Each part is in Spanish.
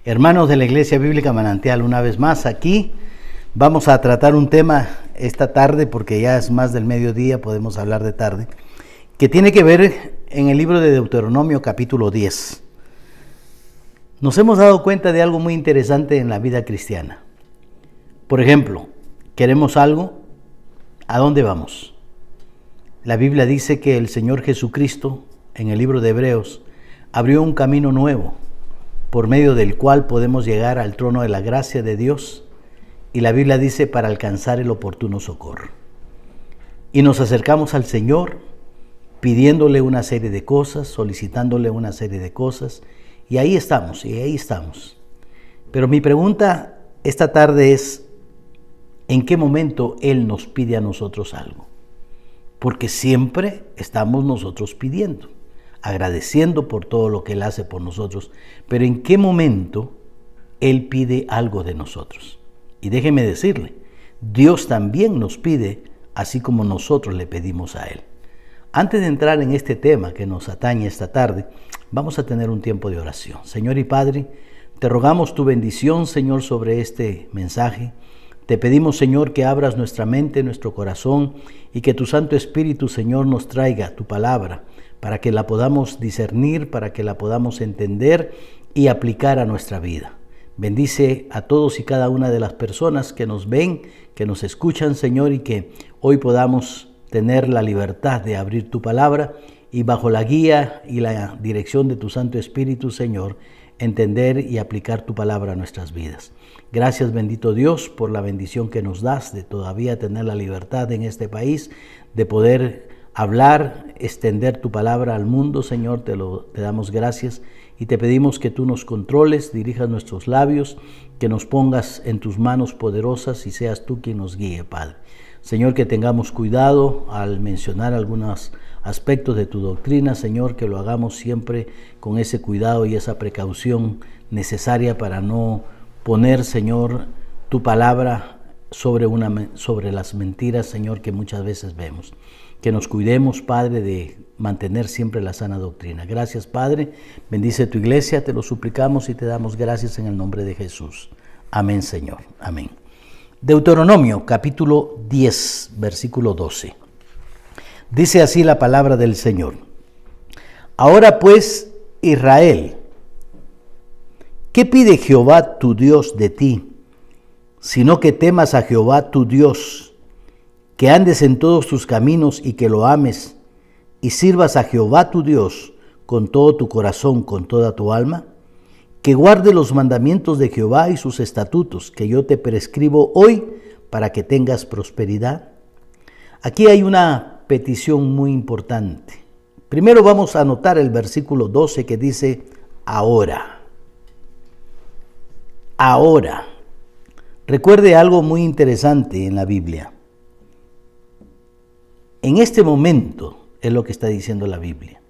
Hermanos de la Iglesia Bíblica Manantial, una vez más aquí vamos a tratar un tema esta tarde, porque ya es más del mediodía, podemos hablar de tarde, que tiene que ver en el libro de Deuteronomio capítulo 10. Nos hemos dado cuenta de algo muy interesante en la vida cristiana. Por ejemplo, queremos algo, ¿a dónde vamos? La Biblia dice que el Señor Jesucristo, en el libro de Hebreos, abrió un camino nuevo, por medio del cual podemos llegar al trono de la gracia de Dios, y la Biblia dice para alcanzar el oportuno socorro. Y nos acercamos al Señor pidiéndole una serie de cosas, solicitándole una serie de cosas, y ahí estamos. Pero mi pregunta esta tarde es, ¿en qué momento Él nos pide a nosotros algo? Porque siempre estamos nosotros pidiendo, agradeciendo por todo lo que Él hace por nosotros, pero ¿en qué momento Él pide algo de nosotros? Y déjeme decirle, Dios también nos pide, así como nosotros le pedimos a Él. Antes de entrar en este tema que nos atañe esta tarde, vamos a tener un tiempo de oración. Señor y Padre, te rogamos tu bendición, Señor, sobre este mensaje. Te pedimos, Señor, que abras nuestra mente, nuestro corazón, y que tu Santo Espíritu, Señor, nos traiga tu palabra, para que la podamos discernir, para que la podamos entender y aplicar a nuestra vida. Bendice a todos y cada una de las personas que nos ven, que nos escuchan, Señor, y que hoy podamos tener la libertad de abrir tu palabra y bajo la guía y la dirección de tu Santo Espíritu, Señor, entender y aplicar tu palabra a nuestras vidas. Gracias, bendito Dios, por la bendición que nos das de todavía tener la libertad en este país, de poder hablar, extender tu palabra al mundo, Señor. Te damos gracias y te pedimos que tú nos controles, dirijas nuestros labios, que nos pongas en tus manos poderosas y seas tú quien nos guíe, Padre. Señor, que tengamos cuidado al mencionar algunos aspectos de tu doctrina, Señor, que lo hagamos siempre con ese cuidado y esa precaución necesaria para no poner, Señor, tu palabra sobre las mentiras, Señor, que muchas veces vemos. Que nos cuidemos, Padre, de mantener siempre la sana doctrina. Gracias, Padre. Bendice tu iglesia, te lo suplicamos y te damos gracias en el nombre de Jesús. Amén, Señor. Amén. Deuteronomio, capítulo 10, versículo 12. Dice así la palabra del Señor. Ahora pues, Israel, ¿qué pide Jehová tu Dios de ti? Sino que temas a Jehová tu Dios, que andes en todos tus caminos y que lo ames, y sirvas a Jehová tu Dios con todo tu corazón, con toda tu alma, que guarde los mandamientos de Jehová y sus estatutos, que yo te prescribo hoy para que tengas prosperidad. Aquí hay una petición muy importante. Primero vamos a anotar el versículo 12 que dice, ahora. Ahora. Recuerde algo muy interesante en la Biblia. En este momento es lo que está diciendo la Biblia.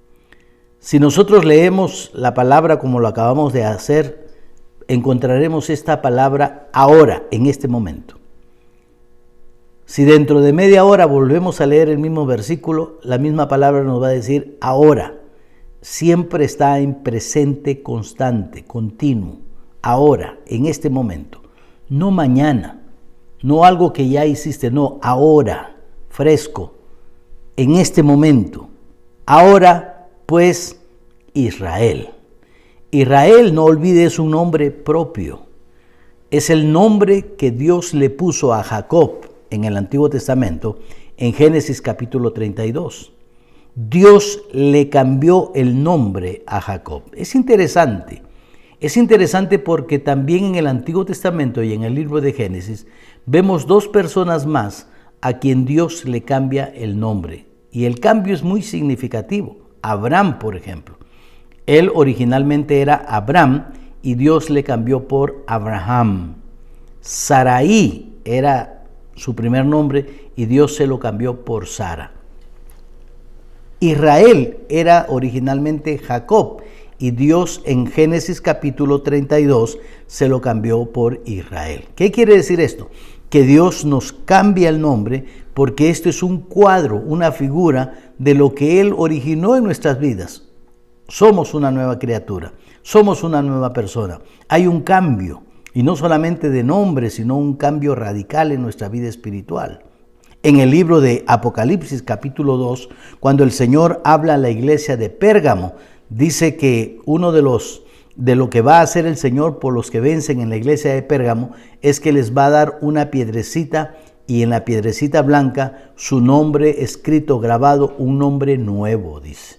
Si nosotros leemos la palabra como lo acabamos de hacer, encontraremos esta palabra ahora, en este momento. Si dentro de media hora volvemos a leer el mismo versículo, la misma palabra nos va a decir ahora. Siempre está en presente constante, continuo. Ahora, en este momento. No mañana, no algo que ya hiciste, no, ahora, fresco. En este momento, ahora pues Israel. Israel, no olvides, es un nombre propio. Es el nombre que Dios le puso a Jacob en el Antiguo Testamento, en Génesis capítulo 32. Dios le cambió el nombre a Jacob. Es interesante porque también en el Antiguo Testamento y en el libro de Génesis vemos dos personas más a quien Dios le cambia el nombre. Y el cambio es muy significativo. Abraham, por ejemplo. Él originalmente era Abram y Dios le cambió por Abraham. Sarai era su primer nombre y Dios se lo cambió por Sara. Israel era originalmente Jacob y Dios en Génesis capítulo 32 se lo cambió por Israel. ¿Qué quiere decir esto? Que Dios nos cambia el nombre porque esto es un cuadro, una figura de lo que Él originó en nuestras vidas. Somos una nueva criatura. Somos una nueva persona. Hay un cambio, y no solamente de nombre, sino un cambio radical en nuestra vida espiritual. En el libro de Apocalipsis capítulo 2, cuando el Señor habla a la iglesia de Pérgamo, dice que uno de lo que va a hacer el Señor por los que vencen en la iglesia de Pérgamo es que les va a dar una piedrecita, y en la piedrecita blanca su nombre escrito, grabado, un nombre nuevo, dice.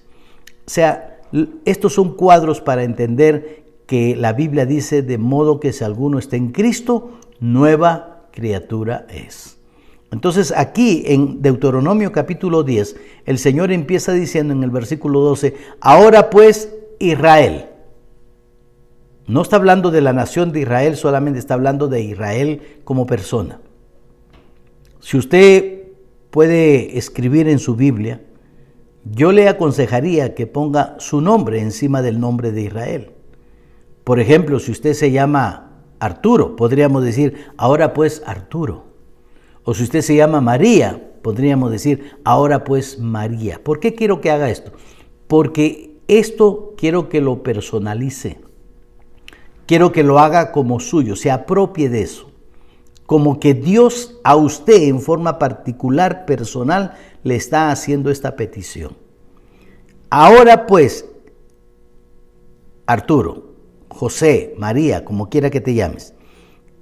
O sea, estos son cuadros para entender que la Biblia dice: de modo que si alguno está en Cristo, nueva criatura es. Entonces aquí en Deuteronomio capítulo 10, el Señor empieza diciendo en el versículo 12, ahora pues Israel. No está hablando de la nación de Israel, solamente está hablando de Israel como persona. Si usted puede escribir en su Biblia, yo le aconsejaría que ponga su nombre encima del nombre de Israel. Por ejemplo, si usted se llama Arturo, podríamos decir, ahora pues Arturo. O si usted se llama María, podríamos decir, ahora pues María. ¿Por qué quiero que haga esto? Porque esto quiero que lo personalice. Quiero que lo haga como suyo, se apropie de eso. Como que Dios a usted en forma particular, personal, le está haciendo esta petición. Ahora pues, Arturo, José, María, como quiera que te llames,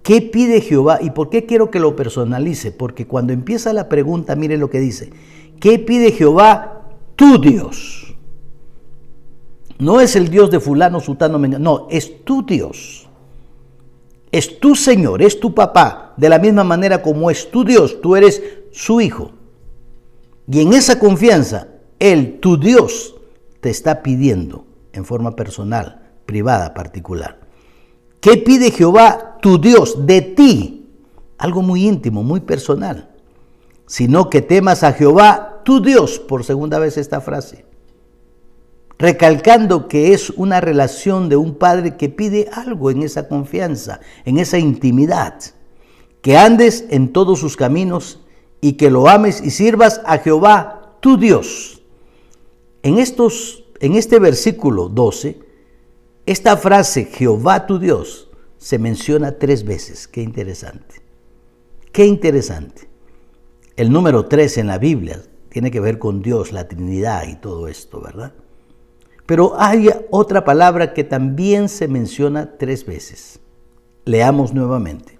¿qué pide Jehová? ¿Y por qué quiero que lo personalice? Porque cuando empieza la pregunta, mire lo que dice. ¿Qué pide Jehová, tu Dios? No es el Dios de fulano, sutano, mengano, no, es tu Dios. Es tu Señor, es tu papá. De la misma manera como es tu Dios, tú eres su hijo. Y en esa confianza, Él, tu Dios, te está pidiendo en forma personal, privada, particular. ¿Qué pide Jehová, tu Dios, de ti? Algo muy íntimo, muy personal. Sino que temas a Jehová, tu Dios, por segunda vez esta frase. Recalcando que es una relación de un padre que pide algo en esa confianza, en esa intimidad. Que andes en todos sus caminos y que lo ames y sirvas a Jehová, tu Dios. En este versículo 12, esta frase, Jehová tu Dios, se menciona 3 veces. Qué interesante. Qué interesante. El número 3 en la Biblia tiene que ver con Dios, la Trinidad y todo esto, ¿verdad? Pero hay otra palabra que también se menciona 3 veces. Leamos nuevamente.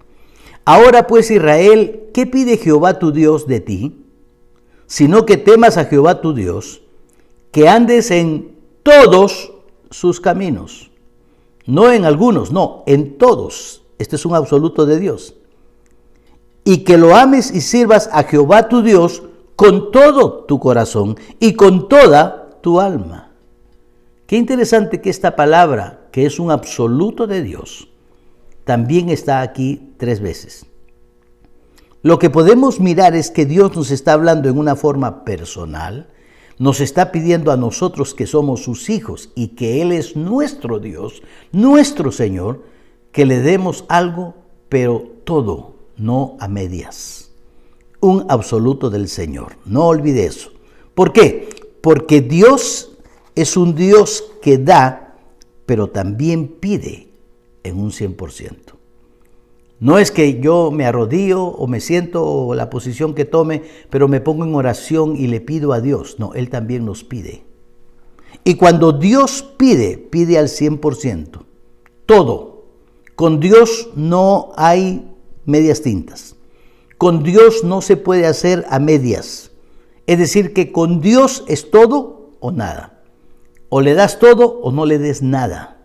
Ahora pues, Israel, ¿qué pide Jehová tu Dios de ti? Sino que temas a Jehová tu Dios, que andes en todos sus caminos. No en algunos, no, en todos. Este es un absoluto de Dios. Y que lo ames y sirvas a Jehová tu Dios con todo tu corazón y con toda tu alma. Qué interesante que esta palabra, que es un absoluto de Dios, también está aquí 3 veces. Lo que podemos mirar es que Dios nos está hablando en una forma personal, nos está pidiendo a nosotros que somos sus hijos y que Él es nuestro Dios, nuestro Señor, que le demos algo, pero todo, no a medias. Un absoluto del Señor, no olvide eso. ¿Por qué? Porque Dios es un Dios que da, pero también pide en un 100%. No es que yo me arrodillo o me siento o la posición que tome, pero me pongo en oración y le pido a Dios. No, Él también nos pide. Y cuando Dios pide, pide al 100%. Todo. Con Dios no hay medias tintas. Con Dios no se puede hacer a medias. Es decir, que con Dios es todo o nada. O le das todo o no le des nada.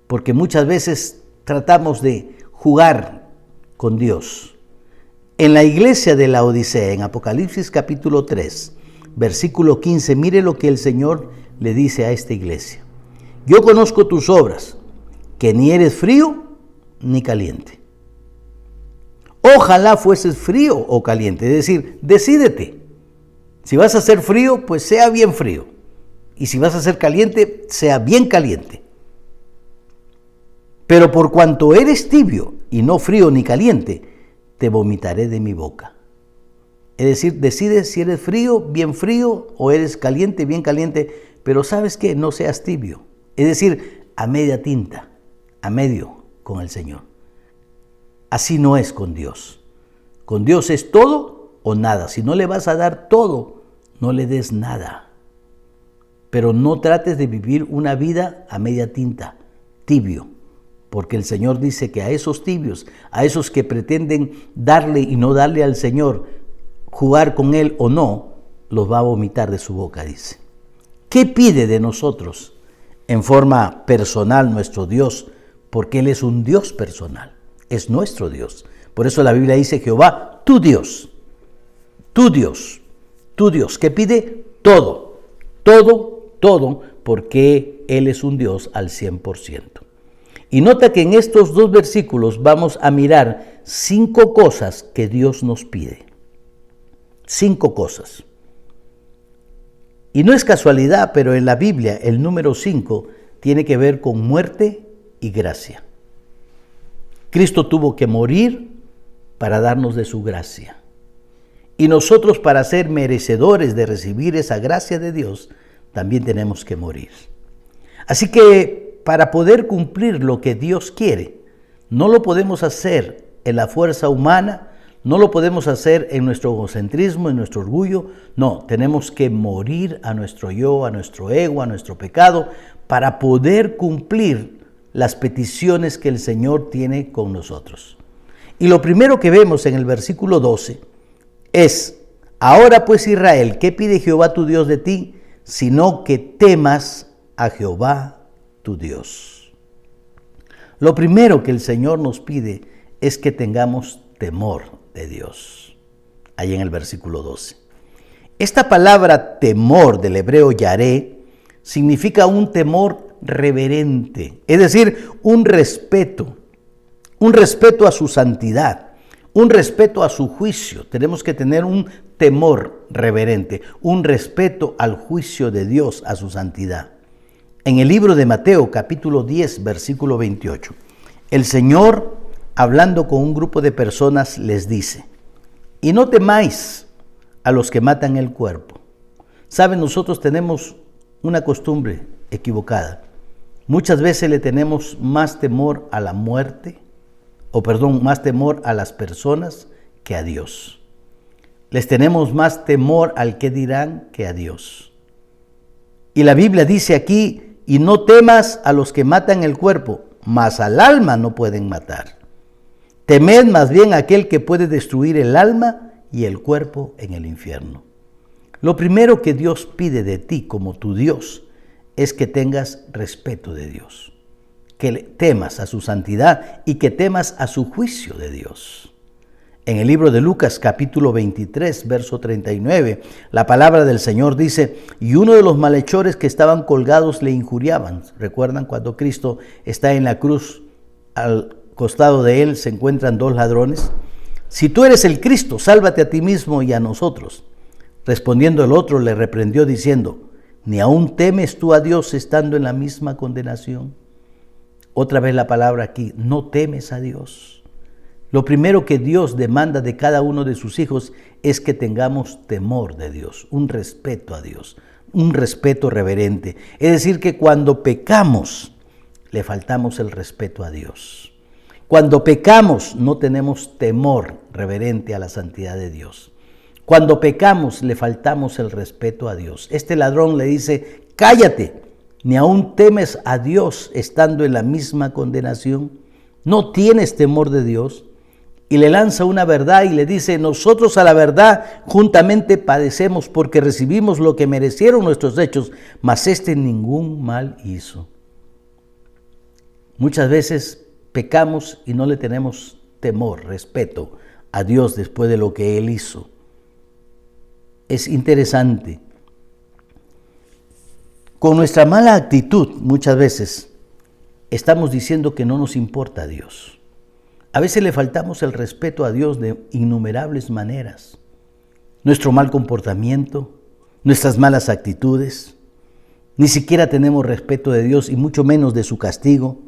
Porque muchas veces tratamos de jugar con Dios. En la iglesia de la Odisea, en Apocalipsis capítulo 3, versículo 15, mire lo que el Señor le dice a esta iglesia. Yo conozco tus obras, que ni eres frío ni caliente. Ojalá fueses frío o caliente, es decir, decídete. Si vas a ser frío, pues sea bien frío. Y si vas a ser caliente, sea bien caliente. Pero por cuanto eres tibio y no frío ni caliente, te vomitaré de mi boca. Es decir, decides si eres frío o eres caliente, bien caliente, pero ¿sabes qué? No seas tibio. Es decir, a media tinta, a medio con el Señor. Así no es con Dios. Con Dios es todo o nada. Si no le vas a dar todo, no le des nada. Pero no trates de vivir una vida a media tinta, tibio, porque el Señor dice que a esos tibios, a esos que pretenden darle y no darle al Señor, jugar con Él o no, los va a vomitar de su boca, dice. ¿Qué pide de nosotros en forma personal nuestro Dios? Porque Él es un Dios personal, es nuestro Dios. Por eso la Biblia dice, Jehová, tu Dios, tu Dios, tu Dios, que pide todo, porque Él es un Dios al 100%. Y nota que en estos dos versículos vamos a mirar 5 cosas que Dios nos pide. 5 cosas. Y no es casualidad, pero en la Biblia el número 5 tiene que ver con muerte y gracia. Cristo tuvo que morir para darnos de su gracia. Y nosotros, para ser merecedores de recibir esa gracia de Dios, también tenemos que morir. Así que para poder cumplir lo que Dios quiere, no lo podemos hacer en la fuerza humana, no lo podemos hacer en nuestro egocentrismo, en nuestro orgullo. No, tenemos que morir a nuestro yo, a nuestro ego, a nuestro pecado, para poder cumplir las peticiones que el Señor tiene con nosotros. Y lo primero que vemos en el versículo 12 es: ahora pues, Israel, ¿qué pide Jehová tu Dios de ti? Sino que temas a Jehová tu Dios. Lo primero que el Señor nos pide es que tengamos temor de Dios. Ahí en el versículo 12. Esta palabra temor, del hebreo yaré, significa un temor reverente, es decir, un respeto a su santidad, un respeto a su juicio. Tenemos que tener un temor reverente, un respeto al juicio de Dios, a su santidad. En el libro de Mateo, capítulo 10, versículo 28, el Señor, hablando con un grupo de personas, les dice: y no temáis a los que matan el cuerpo. Saben, nosotros tenemos una costumbre equivocada. Muchas veces le tenemos más temor a la muerte, más temor a las personas que a Dios. Les tenemos más temor al que dirán que a Dios. Y la Biblia dice aquí: y no temas a los que matan el cuerpo, mas al alma no pueden matar. Temed más bien a aquel que puede destruir el alma y el cuerpo en el infierno. Lo primero que Dios pide de ti como tu Dios es que tengas respeto de Dios, que temas a su santidad y que temas a su juicio de Dios. En el libro de Lucas, capítulo 23, verso 39, la palabra del Señor dice: y uno de los malhechores que estaban colgados le injuriaban. ¿Recuerdan cuando Cristo está en la cruz? Al costado de él se encuentran 2 ladrones. Si tú eres el Cristo, sálvate a ti mismo y a nosotros. Respondiendo el otro, le reprendió diciendo: ¿ni aún temes tú a Dios estando en la misma condenación? Otra vez la palabra aquí: no temes a Dios. Lo primero que Dios demanda de cada uno de sus hijos es que tengamos temor de Dios, un respeto a Dios, un respeto reverente. Es decir, que cuando pecamos, le faltamos el respeto a Dios. Cuando pecamos, no tenemos temor reverente a la santidad de Dios. Cuando pecamos, le faltamos el respeto a Dios. Este ladrón le dice: cállate, ni aún temes a Dios estando en la misma condenación. ¿No tienes temor de Dios? Y le lanza una verdad y le dice: nosotros a la verdad juntamente padecemos, porque recibimos lo que merecieron nuestros hechos, mas este ningún mal hizo. Muchas veces pecamos y no le tenemos temor, respeto a Dios después de lo que Él hizo. Es interesante. Con nuestra mala actitud, muchas veces, estamos diciendo que no nos importa a Dios. A veces le faltamos el respeto a Dios de innumerables maneras. Nuestro mal comportamiento, nuestras malas actitudes, ni siquiera tenemos respeto de Dios y mucho menos de su castigo.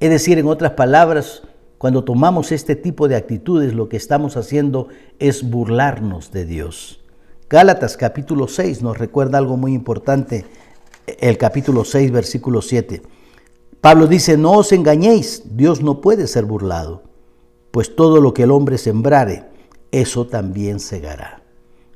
Es decir, en otras palabras, cuando tomamos este tipo de actitudes, lo que estamos haciendo es burlarnos de Dios. Gálatas capítulo 6 nos recuerda algo muy importante, el capítulo 6, versículo 7. Pablo dice, no os engañéis, Dios no puede ser burlado, pues todo lo que el hombre sembrare, eso también segará.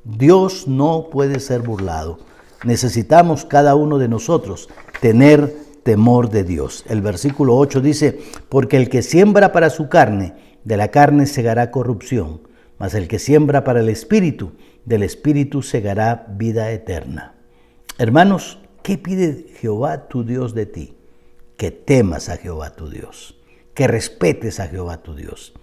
Dios no puede ser burlado. Necesitamos cada uno de nosotros tener temor de Dios. El versículo 8 dice, porque el que siembra para su carne, de la carne segará corrupción, mas el que siembra para el Espíritu, del Espíritu segará vida eterna. Hermanos, ¿qué pide Jehová tu Dios de ti? Que temas a Jehová tu Dios, que respetes a Jehová tu Dios.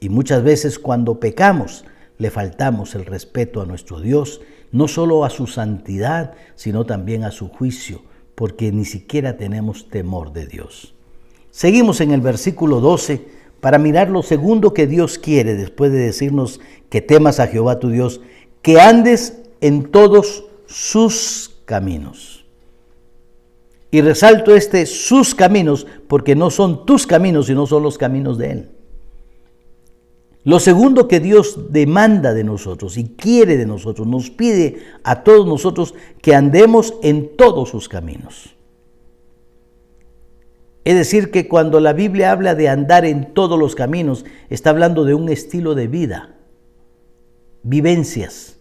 Y muchas veces cuando pecamos, le faltamos el respeto a nuestro Dios, no solo a su santidad, sino también a su juicio, porque ni siquiera tenemos temor de Dios. Seguimos en el versículo 12 para mirar lo segundo que Dios quiere después de decirnos que temas a Jehová tu Dios, que andes en todos sus caminos. Y resalto sus caminos porque no son tus caminos, sino son los caminos de Él. Lo segundo que Dios demanda de nosotros y quiere de nosotros, nos pide a todos nosotros que andemos en todos sus caminos. Es decir, que cuando la Biblia habla de andar en todos los caminos, está hablando de un estilo de vida, vivencias,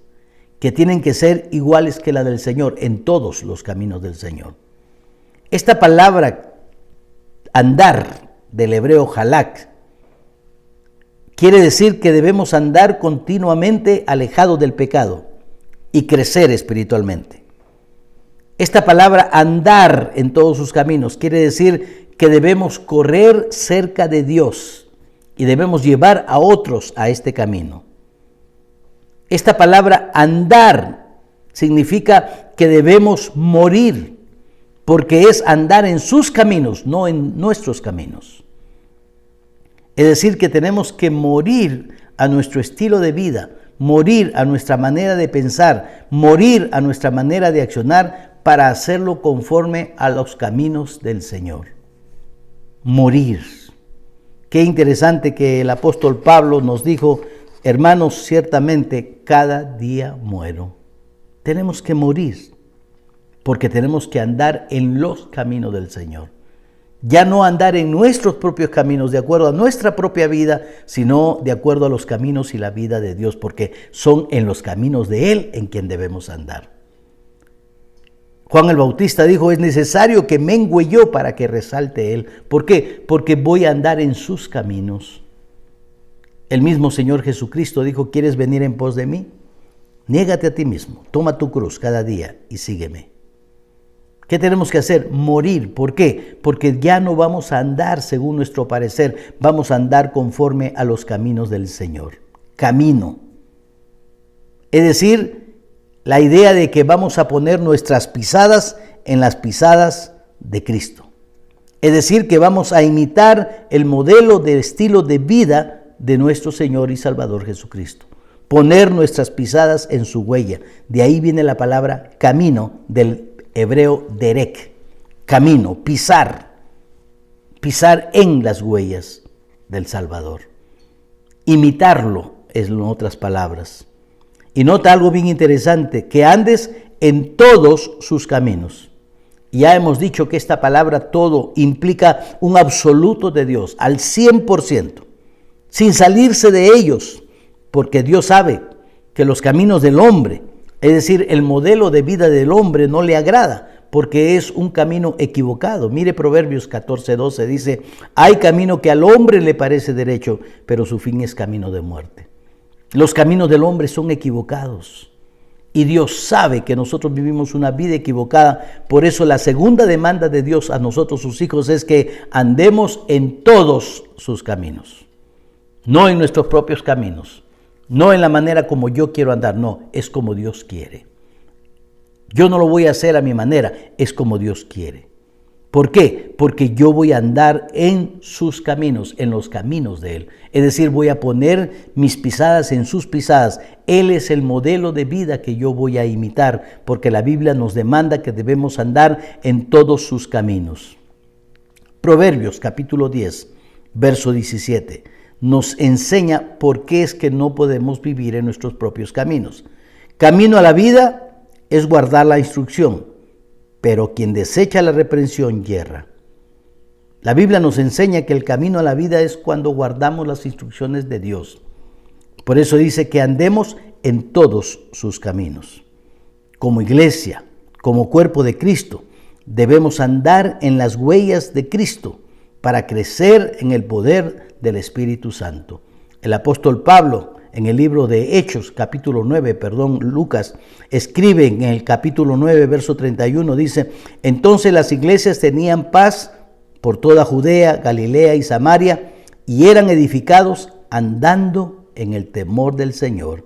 que tienen que ser iguales que la del Señor, en todos los caminos del Señor. Esta palabra, andar, del hebreo halak, quiere decir que debemos andar continuamente alejados del pecado y crecer espiritualmente. Esta palabra andar en todos sus caminos quiere decir que debemos correr cerca de Dios y debemos llevar a otros a este camino. Esta palabra andar significa que debemos morir, porque es andar en sus caminos, no en nuestros caminos. Es decir, que tenemos que morir a nuestro estilo de vida, morir a nuestra manera de pensar, morir a nuestra manera de accionar para hacerlo conforme a los caminos del Señor. Morir. Qué interesante que el apóstol Pablo nos dijo, hermanos, ciertamente cada día muero. Tenemos que morir porque tenemos que andar en los caminos del Señor. Ya no andar en nuestros propios caminos, de acuerdo a nuestra propia vida, sino de acuerdo a los caminos y la vida de Dios, porque son en los caminos de Él en quien debemos andar. Juan el Bautista dijo, es necesario que mengüe yo para que resalte Él. ¿Por qué? Porque voy a andar en sus caminos. El mismo Señor Jesucristo dijo, ¿quieres venir en pos de mí? Niégate a ti mismo, toma tu cruz cada día y sígueme. ¿Qué tenemos que hacer? Morir. ¿Por qué? Porque ya no vamos a andar según nuestro parecer, vamos a andar conforme a los caminos del Señor. Camino. Es decir, la idea de que vamos a poner nuestras pisadas en las pisadas de Cristo. Es decir, que vamos a imitar el modelo de estilo de vida de nuestro Señor y Salvador Jesucristo. Poner nuestras pisadas en su huella. De ahí viene la palabra camino del hebreo derek, camino, pisar en las huellas del Salvador. Imitarlo es en otras palabras. Y nota algo bien interesante, que andes en todos sus caminos. Ya hemos dicho que esta palabra todo implica un absoluto de Dios, al 100%, sin salirse de ellos, porque Dios sabe que los caminos del hombre, es decir, el modelo de vida del hombre no le agrada, porque es un camino equivocado. Mire Proverbios 14:12, dice, hay camino que al hombre le parece derecho, pero su fin es camino de muerte. Los caminos del hombre son equivocados y Dios sabe que nosotros vivimos una vida equivocada. Por eso la segunda demanda de Dios a nosotros, sus hijos, es que andemos en todos sus caminos, no en nuestros propios caminos. No en la manera como yo quiero andar, no, es como Dios quiere. Yo no lo voy a hacer a mi manera, es como Dios quiere. ¿Por qué? Porque yo voy a andar en sus caminos, en los caminos de Él. Es decir, voy a poner mis pisadas en sus pisadas. Él es el modelo de vida que yo voy a imitar, porque la Biblia nos demanda que debemos andar en todos sus caminos. Proverbios capítulo 10, verso 17. Nos enseña por qué es que no podemos vivir en nuestros propios caminos. Camino a la vida es guardar la instrucción, pero quien desecha la reprensión yerra. La Biblia nos enseña que el camino a la vida es cuando guardamos las instrucciones de Dios. Por eso dice que andemos en todos sus caminos. Como iglesia, como cuerpo de Cristo, debemos andar en las huellas de Cristo para crecer en el poder del Espíritu Santo. El apóstol Pablo, en el libro de Hechos, Lucas, escribe en el capítulo 9, verso 31, dice: entonces las iglesias tenían paz por toda Judea, Galilea y Samaria, y eran edificados andando en el temor del Señor,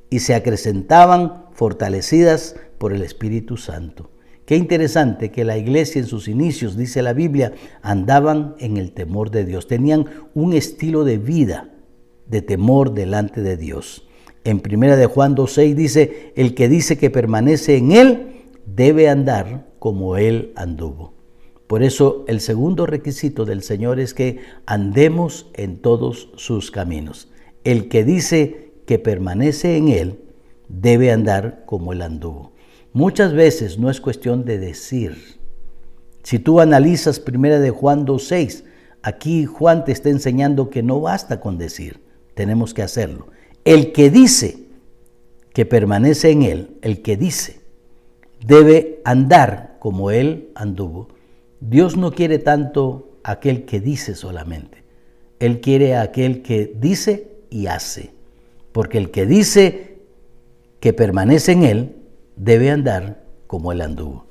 y se acrecentaban fortalecidas por el Espíritu Santo. Qué interesante que la iglesia en sus inicios, dice la Biblia, andaban en el temor de Dios. Tenían un estilo de vida de temor delante de Dios. En 1 de Juan 2:6 dice: el que dice que permanece en Él debe andar como Él anduvo. Por eso el segundo requisito del Señor es que andemos en todos sus caminos. El que dice que permanece en Él debe andar como Él anduvo. Muchas veces no es cuestión de decir. Si tú analizas 1 de Juan 2:6, aquí Juan te está enseñando que no basta con decir, tenemos que hacerlo. El que dice que permanece en Él, el que dice, debe andar como Él anduvo. Dios no quiere tanto aquel que dice solamente. Él quiere a aquel que dice y hace. Porque el que dice que permanece en Él, debe andar como Él anduvo.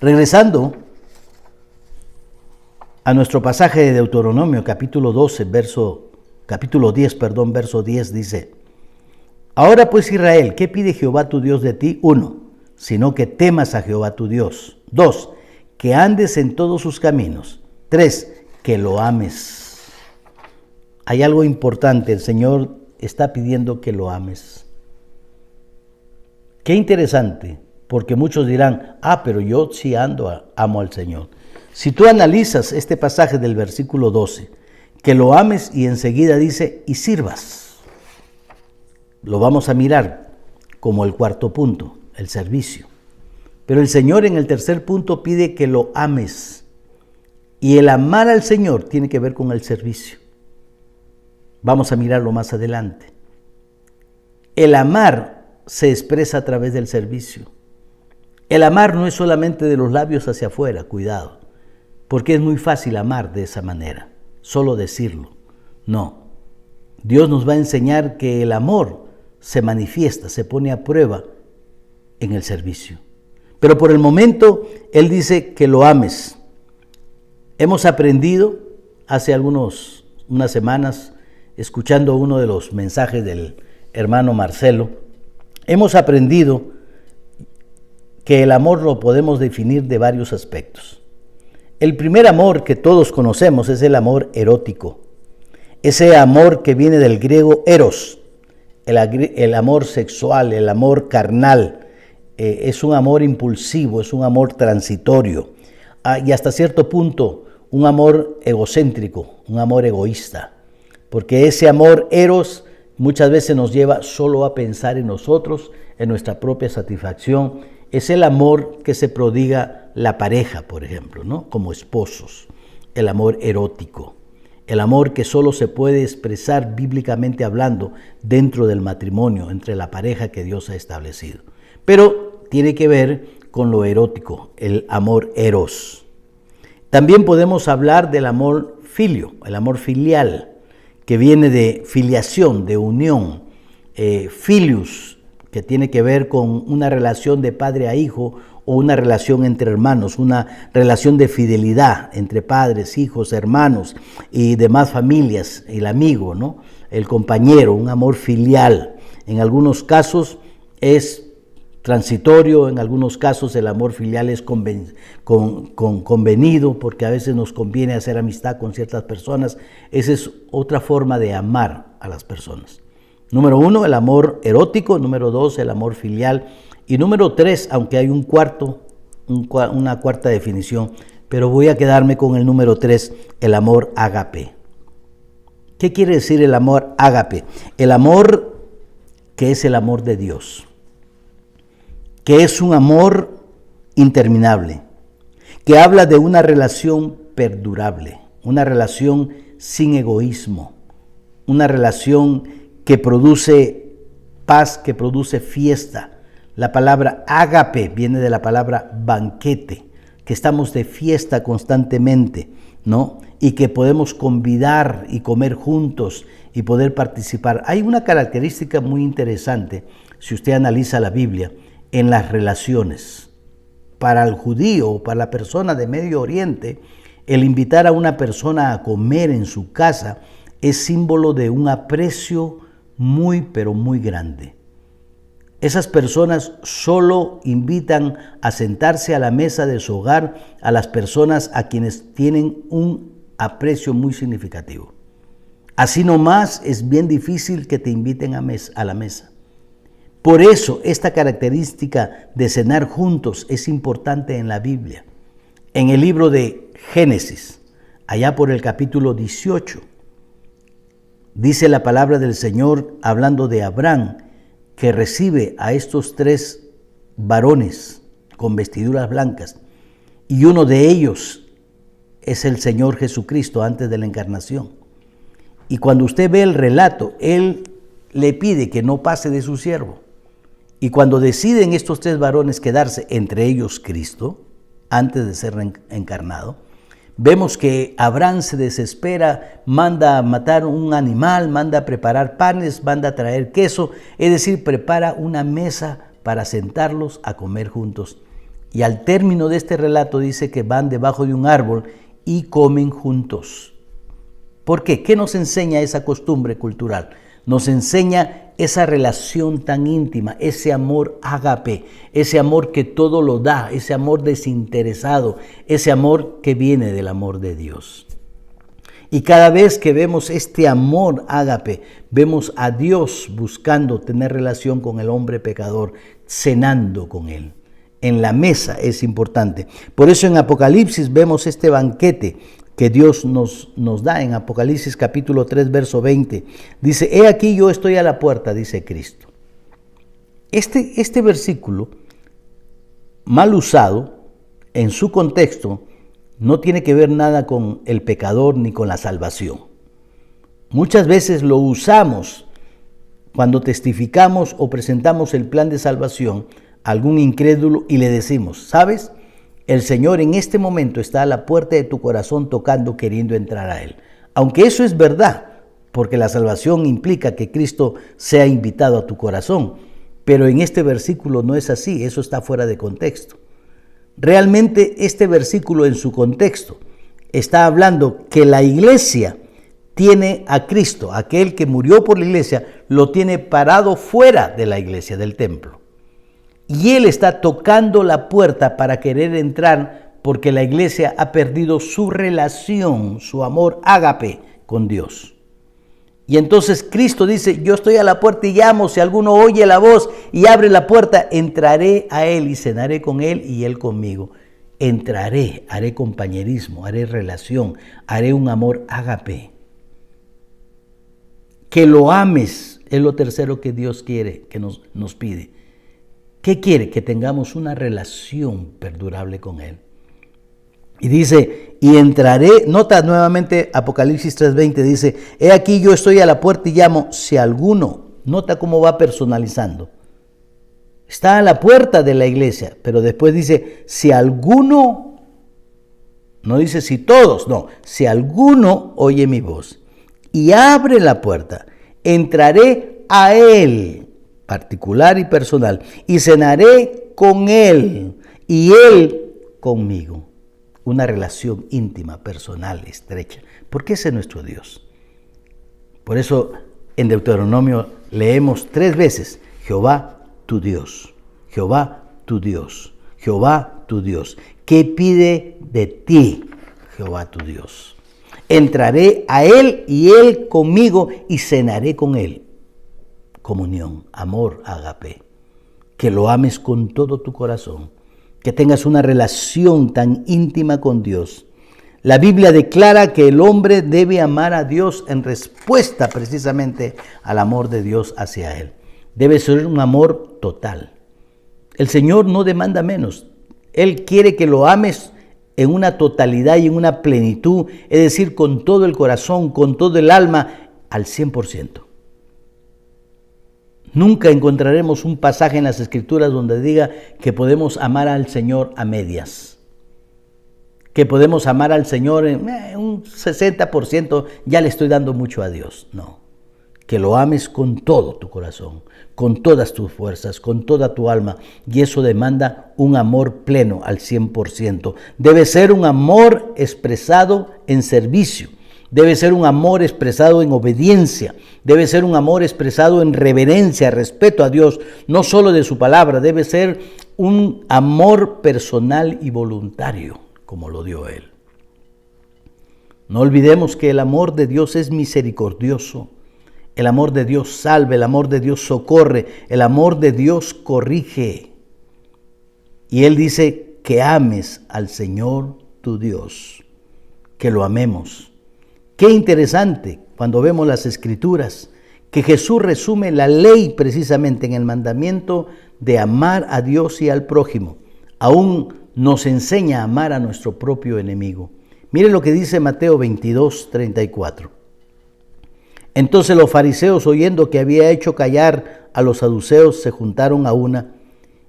Regresando a nuestro pasaje de Deuteronomio, capítulo 10, verso 10, dice: ahora pues, Israel, ¿qué pide Jehová tu Dios de ti? 1, sino que temas a Jehová tu Dios. 2, que andes en todos sus caminos. 3, que lo ames. Hay algo importante, el Señor está pidiendo que lo ames. Qué interesante, porque muchos dirán: pero yo sí amo al Señor. Si tú analizas este pasaje del versículo 12, que lo ames, y enseguida dice: y sirvas. Lo vamos a mirar como el cuarto punto, el servicio. Pero el Señor en el tercer punto pide que lo ames. Y el amar al Señor tiene que ver con el servicio. Vamos a mirarlo más adelante. El amar se expresa a través del servicio. El amar no es solamente de los labios hacia afuera, cuidado, porque es muy fácil amar de esa manera, solo decirlo. No, Dios nos va a enseñar que el amor se manifiesta, se pone a prueba en el servicio. Pero por el momento, Él dice que lo ames. Hemos aprendido hace unas semanas, escuchando uno de los mensajes del hermano Marcelo, hemos aprendido que el amor lo podemos definir de varios aspectos. El primer amor que todos conocemos es el amor erótico. Ese amor que viene del griego eros, el amor sexual, el amor carnal. Es un amor impulsivo, es un amor transitorio y hasta cierto punto un amor egocéntrico, un amor egoísta, porque ese amor eros muchas veces nos lleva solo a pensar en nosotros, en nuestra propia satisfacción. Es el amor que se prodiga la pareja, por ejemplo, ¿no? Como esposos, el amor erótico, el amor que solo se puede expresar bíblicamente hablando dentro del matrimonio, entre la pareja que Dios ha establecido. Pero tiene que ver con lo erótico, el amor eros. También podemos hablar del amor filio, el amor filial, que viene de filiación, de unión, filius, que tiene que ver con una relación de padre a hijo o una relación entre hermanos, una relación de fidelidad entre padres, hijos, hermanos y demás familias, el amigo, ¿no? El compañero, un amor filial. En algunos casos es transitorio, en algunos casos el amor filial es convenido, porque a veces nos conviene hacer amistad con ciertas personas. Esa es otra forma de amar a las personas. Número 1, el amor erótico. Número 2, el amor filial. Y número 3, aunque hay una cuarta definición, pero voy a quedarme con el número 3, el amor ágape. ¿Qué quiere decir el amor ágape? El amor que es el amor de Dios, que es un amor interminable, que habla de una relación perdurable, una relación sin egoísmo, una relación que produce paz, que produce fiesta. La palabra ágape viene de la palabra banquete, que estamos de fiesta constantemente, ¿no? Y que podemos convidar y comer juntos y poder participar. Hay una característica muy interesante, si usted analiza la Biblia, en las relaciones. Para el judío o para la persona de Medio Oriente, el invitar a una persona a comer en su casa es símbolo de un aprecio muy, pero muy grande. Esas personas solo invitan a sentarse a la mesa de su hogar a las personas a quienes tienen un aprecio muy significativo. Así nomás es bien difícil que te inviten a la mesa. Por eso esta característica de cenar juntos es importante en la Biblia. En el libro de Génesis, allá por el capítulo 18, dice la palabra del Señor hablando de Abraham, que recibe a estos 3 varones con vestiduras blancas, y uno de ellos es el Señor Jesucristo antes de la encarnación. Y cuando usted ve el relato, Él le pide que no pase de su siervo. Y cuando deciden estos 3 varones quedarse, entre ellos Cristo, antes de ser encarnado, vemos que Abraham se desespera, manda a matar un animal, manda a preparar panes, manda a traer queso, es decir, prepara una mesa para sentarlos a comer juntos. Y al término de este relato dice que van debajo de un árbol y comen juntos. ¿Por qué? ¿Qué nos enseña esa costumbre cultural? Nos enseña esa relación tan íntima, ese amor ágape, ese amor que todo lo da, ese amor desinteresado, ese amor que viene del amor de Dios. Y cada vez que vemos este amor ágape, vemos a Dios buscando tener relación con el hombre pecador, cenando con él. En la mesa es importante. Por eso en Apocalipsis vemos este banquete que Dios nos da en Apocalipsis capítulo 3, verso 20. Dice, he aquí yo estoy a la puerta, dice Cristo. Este versículo, mal usado, en su contexto, no tiene que ver nada con el pecador ni con la salvación. Muchas veces lo usamos cuando testificamos o presentamos el plan de salvación a algún incrédulo y le decimos, ¿sabes? El Señor en este momento está a la puerta de tu corazón tocando, queriendo entrar a Él. Aunque eso es verdad, porque la salvación implica que Cristo sea invitado a tu corazón. Pero en este versículo no es así, eso está fuera de contexto. Realmente este versículo en su contexto está hablando que la iglesia tiene a Cristo, aquel que murió por la iglesia, lo tiene parado fuera de la iglesia, del templo. Y Él está tocando la puerta para querer entrar porque la iglesia ha perdido su relación, su amor ágape con Dios. Y entonces Cristo dice, yo estoy a la puerta y llamo, si alguno oye la voz y abre la puerta, entraré a Él y cenaré con Él y Él conmigo. Entraré, haré compañerismo, haré relación, haré un amor ágape. Que lo ames es lo tercero que Dios quiere, que nos pide. ¿Qué quiere? Que tengamos una relación perdurable con Él. Y dice, y entraré, nota nuevamente Apocalipsis 3:20, dice, he aquí yo estoy a la puerta y llamo, si alguno, nota cómo va personalizando. Está a la puerta de la iglesia, pero después dice, si alguno, no dice si todos, no, si alguno oye mi voz y abre la puerta, entraré a él, particular y personal, y cenaré con él y él conmigo. Una relación íntima, personal, estrecha, porque ese es nuestro Dios. Por eso en Deuteronomio leemos 3 veces, Jehová tu Dios, Jehová tu Dios, Jehová tu Dios. ¿Qué pide de ti, Jehová tu Dios? Entraré a él y él conmigo y cenaré con él. Comunión, amor, ágape. Que lo ames con todo tu corazón. Que tengas una relación tan íntima con Dios. La Biblia declara que el hombre debe amar a Dios en respuesta precisamente al amor de Dios hacia él. Debe ser un amor total. El Señor no demanda menos. Él quiere que lo ames en una totalidad y en una plenitud, es decir, con todo el corazón, con todo el alma, al 100%. Nunca encontraremos un pasaje en las Escrituras donde diga que podemos amar al Señor a medias, que podemos amar al Señor en un 60%, ya le estoy dando mucho a Dios. No, que lo ames con todo tu corazón, con todas tus fuerzas, con toda tu alma, y eso demanda un amor pleno al 100%. Debe ser un amor expresado en servicio. Debe ser un amor expresado en obediencia, debe ser un amor expresado en reverencia, respeto a Dios, no solo de su palabra, debe ser un amor personal y voluntario, como lo dio Él. No olvidemos que el amor de Dios es misericordioso, el amor de Dios salva, el amor de Dios socorre, el amor de Dios corrige. Y Él dice que ames al Señor tu Dios, que lo amemos. Qué interesante cuando vemos las Escrituras, que Jesús resume la ley precisamente en el mandamiento de amar a Dios y al prójimo. Aún nos enseña a amar a nuestro propio enemigo. Miren lo que dice Mateo 22:34. Entonces los fariseos, oyendo que había hecho callar a los saduceos, se juntaron a una,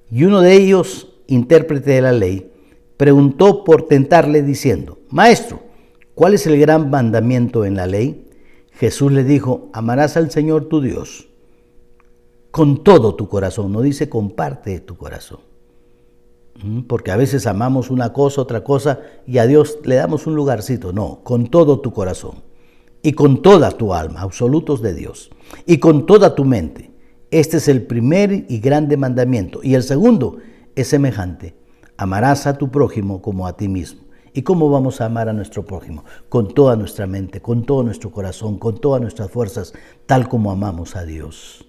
y uno de ellos, intérprete de la ley, preguntó por tentarle diciendo: Maestro, ¿cuál es el gran mandamiento en la ley? Jesús le dijo: amarás al Señor tu Dios con todo tu corazón. No dice con parte de tu corazón. Porque a veces amamos una cosa, otra cosa, y a Dios le damos un lugarcito. No, con todo tu corazón y con toda tu alma, absolutos de Dios, y con toda tu mente. Este es el primer y grande mandamiento. Y el segundo es semejante: amarás a tu prójimo como a ti mismo. ¿Y cómo vamos a amar a nuestro prójimo? Con toda nuestra mente, con todo nuestro corazón, con todas nuestras fuerzas, tal como amamos a Dios.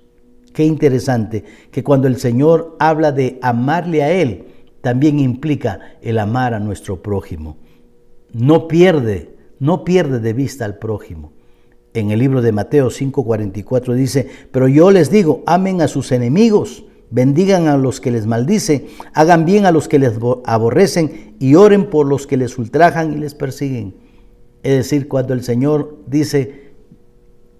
Qué interesante que cuando el Señor habla de amarle a Él, también implica el amar a nuestro prójimo. No pierde de vista al prójimo. En el libro de Mateo 5:44 dice: pero yo les digo, amen a sus enemigos, bendigan a los que les maldicen, hagan bien a los que les aborrecen y oren por los que les ultrajan y les persiguen. Es decir, cuando el Señor dice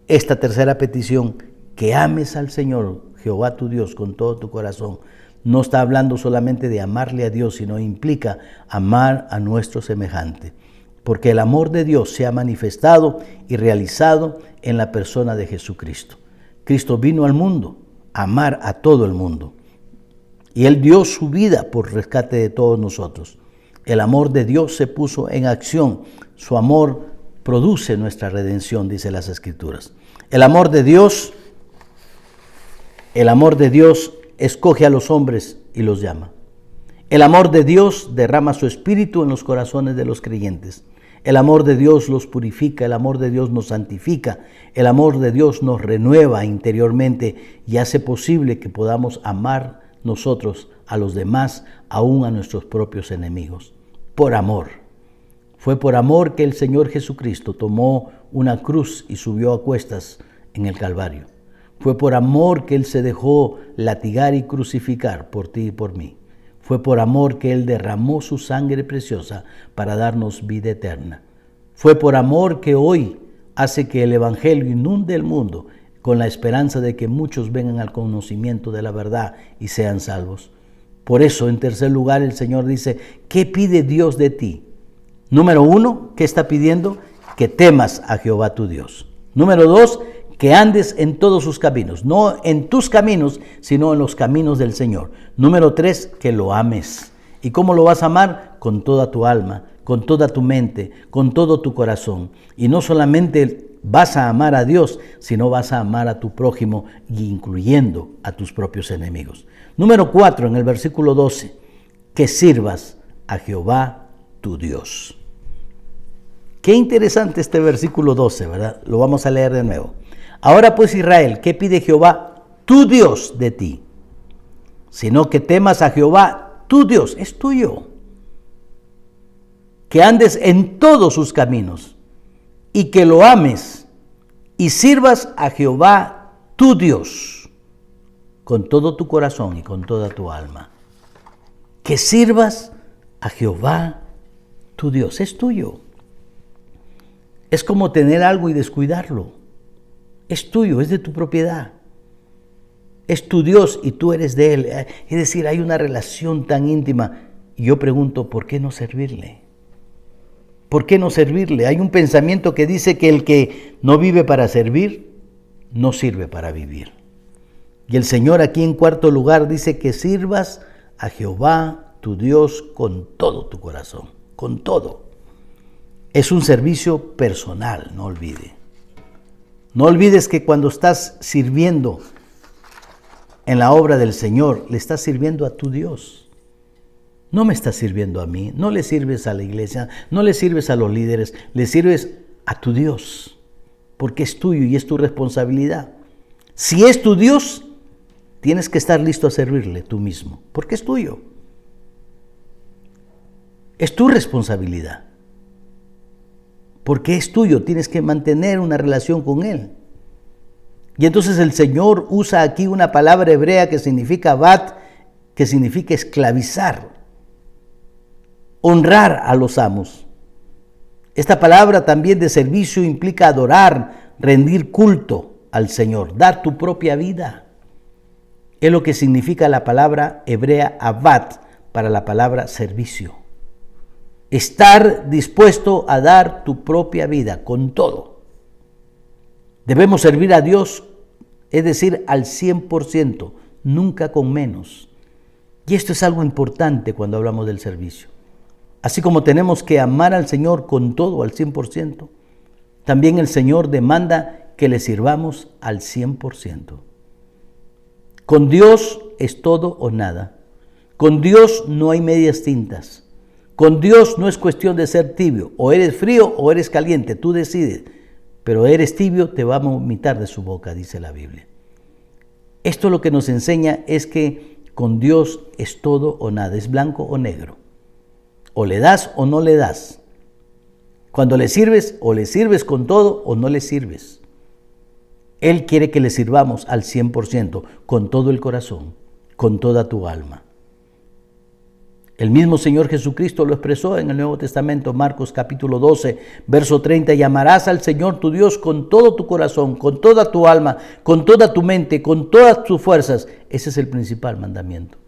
esta tercera petición, que ames al Señor, Jehová tu Dios, con todo tu corazón, no está hablando solamente de amarle a Dios, sino implica amar a nuestro semejante. Porque el amor de Dios se ha manifestado y realizado en la persona de Jesucristo. Cristo vino al mundo a amar a todo el mundo. Y Él dio su vida por rescate de todos nosotros. El amor de Dios se puso en acción. Su amor produce nuestra redención, dice las Escrituras. El amor de Dios escoge a los hombres y los llama. El amor de Dios derrama su espíritu en los corazones de los creyentes. El amor de Dios los purifica, el amor de Dios nos santifica, el amor de Dios nos renueva interiormente y hace posible que podamos amar nosotros a los demás, aún a nuestros propios enemigos. Por amor. Fue por amor que el Señor Jesucristo tomó una cruz y subió a cuestas en el Calvario. Fue por amor que Él se dejó latigar y crucificar por ti y por mí. Fue por amor que Él derramó su sangre preciosa para darnos vida eterna. Fue por amor que hoy hace que el Evangelio inunde el mundo con la esperanza de que muchos vengan al conocimiento de la verdad y sean salvos. Por eso, en tercer lugar, el Señor dice: ¿qué pide Dios de ti? Número 1, ¿qué está pidiendo? Que temas a Jehová tu Dios. Número 2, que andes en todos sus caminos, no en tus caminos, sino en los caminos del Señor. Número 3, que lo ames. ¿Y cómo lo vas a amar? Con toda tu alma, con toda tu mente, con todo tu corazón. Y no solamente vas a amar a Dios, sino vas a amar a tu prójimo, incluyendo a tus propios enemigos. Número 4, en el versículo 12, que sirvas a Jehová tu Dios. Qué interesante este versículo 12, ¿verdad? Lo vamos a leer de nuevo. Ahora pues, Israel, ¿qué pide Jehová tu Dios de ti? Sino que temas a Jehová tu Dios, es tuyo. Que andes en todos sus caminos y que lo ames y sirvas a Jehová tu Dios con todo tu corazón y con toda tu alma. Que sirvas a Jehová tu Dios, es tuyo. Es como tener algo y descuidarlo. Es tuyo, es de tu propiedad. Es tu Dios y tú eres de Él. Es decir, hay una relación tan íntima. Y yo pregunto, ¿por qué no servirle? ¿Por qué no servirle? Hay un pensamiento que dice que el que no vive para servir, no sirve para vivir. Y el Señor aquí en cuarto lugar dice que sirvas a Jehová tu Dios con todo tu corazón, con todo. Es un servicio personal, no olvide. No olvides que cuando estás sirviendo en la obra del Señor, le estás sirviendo a tu Dios. No me estás sirviendo a mí, no le sirves a la iglesia, no le sirves a los líderes, le sirves a tu Dios, porque es tuyo y es tu responsabilidad. Si es tu Dios, tienes que estar listo a servirle tú mismo, porque es tuyo. Es tu responsabilidad. Porque es tuyo, tienes que mantener una relación con Él. Y entonces el Señor usa aquí una palabra hebrea que significa bat, que significa esclavizar, honrar a los amos. Esta palabra también de servicio implica adorar, rendir culto al Señor, dar tu propia vida. Es lo que significa la palabra hebrea abat para la palabra servicio. Estar dispuesto a dar tu propia vida con todo. Debemos servir a Dios, es decir, al 100%, nunca con menos. Y esto es algo importante cuando hablamos del servicio. Así como tenemos que amar al Señor con todo, al 100%, también el Señor demanda que le sirvamos al 100%. Con Dios es todo o nada. Con Dios no hay medias tintas. Con Dios no es cuestión de ser tibio. O eres frío o eres caliente, tú decides. Pero eres tibio, te va a vomitar de su boca, dice la Biblia. Esto lo que nos enseña es que con Dios es todo o nada, es blanco o negro. O le das o no le das. Cuando le sirves, o le sirves con todo o no le sirves. Él quiere que le sirvamos al 100%, con todo el corazón, con toda tu alma. El mismo Señor Jesucristo lo expresó en el Nuevo Testamento, Marcos capítulo 12, verso 30, y amarás al Señor tu Dios con todo tu corazón, con toda tu alma, con toda tu mente, con todas tus fuerzas. Ese es el principal mandamiento.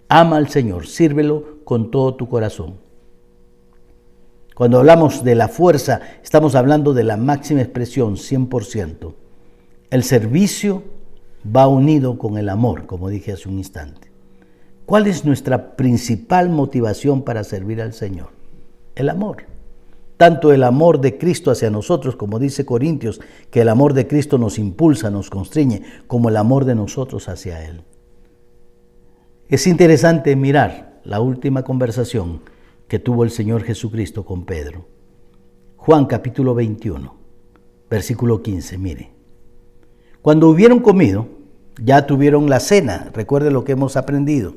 Ama al Señor, sírvelo con todo tu corazón. Cuando hablamos de la fuerza, estamos hablando de la máxima expresión, 100%. El servicio va unido con el amor, como dije hace un instante. ¿Cuál es nuestra principal motivación para servir al Señor? El amor. Tanto el amor de Cristo hacia nosotros, como dice Corintios, que el amor de Cristo nos impulsa, nos constriñe, como el amor de nosotros hacia Él. Es interesante mirar la última conversación que tuvo el Señor Jesucristo con Pedro. Juan capítulo 21, versículo 15, mire. Cuando hubieron comido, ya tuvieron la cena. Recuerde lo que hemos aprendido.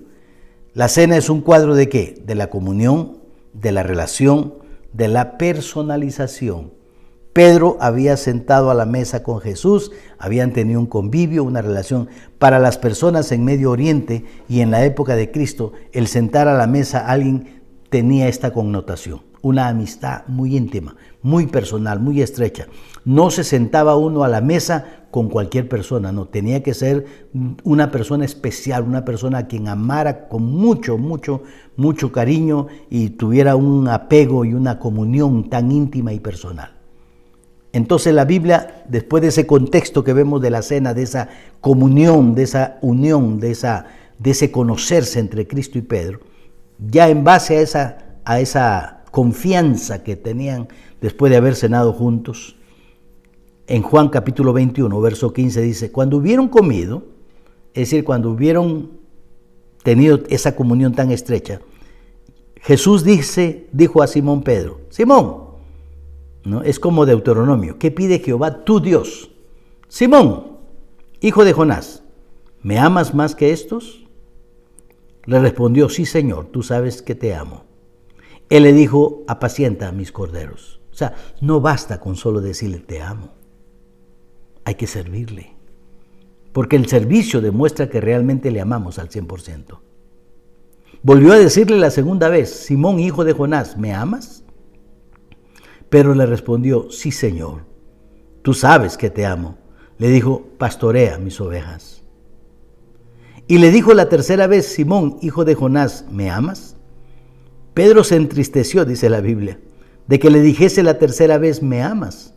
La cena es un cuadro ¿de qué? De la comunión, de la relación, de la personalización. Pedro había sentado a la mesa con Jesús, habían tenido un convivio, una relación. Para las personas en Medio Oriente y en la época de Cristo, el sentar a la mesa a alguien tenía esta connotación, una amistad muy íntima, muy personal, muy estrecha. No se sentaba uno a la mesa con cualquier persona, no, tenía que ser una persona especial, una persona a quien amara con mucho cariño y tuviera un apego y una comunión tan íntima y personal. Entonces la Biblia, después de ese contexto que vemos de la cena, de esa comunión, de esa unión, de ese conocerse entre Cristo y Pedro, ya en base a esa confianza que tenían después de haber cenado juntos, en Juan capítulo 21, verso 15 dice, cuando hubieron comido, es decir, cuando hubieron tenido esa comunión tan estrecha, Jesús dijo a Simón Pedro, Simón, ¿no? Es como Deuteronomio, ¿qué pide Jehová tu Dios? Simón, hijo de Jonás, ¿me amas más que estos? Le respondió, sí, Señor, tú sabes que te amo. Él le dijo, apacienta a mis corderos. O sea, no basta con solo decirle te amo. Hay que servirle. Porque el servicio demuestra que realmente le amamos al 100%. Volvió a decirle la segunda vez: Simón, hijo de Jonás, ¿me amas? Pedro le respondió: sí, Señor, tú sabes que te amo. Le dijo: pastorea mis ovejas. Y le dijo la tercera vez: Simón, hijo de Jonás, ¿me amas? Pedro se entristeció, dice la Biblia, de que le dijese la tercera vez: ¿me amas?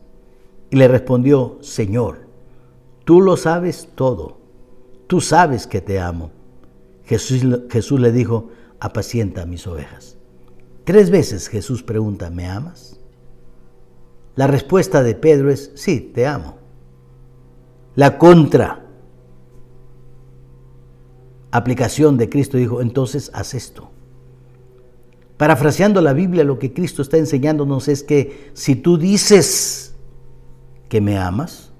Y le respondió: Señor, tú lo sabes todo, tú sabes que te amo. Jesús le dijo: apacienta mis ovejas. 3 veces Jesús pregunta: ¿me amas? La respuesta de Pedro es: sí, te amo. La aplicación de Cristo dijo: entonces haz esto. Parafraseando la Biblia, lo que Cristo está enseñándonos es que si tú dices que me amas,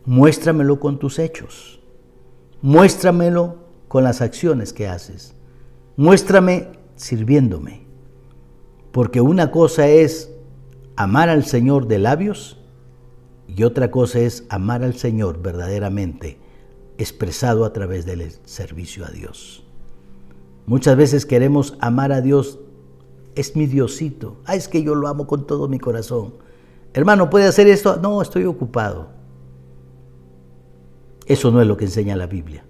muéstramelo con tus hechos, muéstramelo con las acciones que haces, muéstrame sirviéndome, porque una cosa es amar al Señor de labios y otra cosa es amar al Señor verdaderamente, expresado a través del servicio a Dios. Muchas veces queremos amar a Dios: es mi Diosito, es que yo lo amo con todo mi corazón. Hermano, ¿puede hacer esto? No, estoy ocupado. Eso no es lo que enseña la Biblia.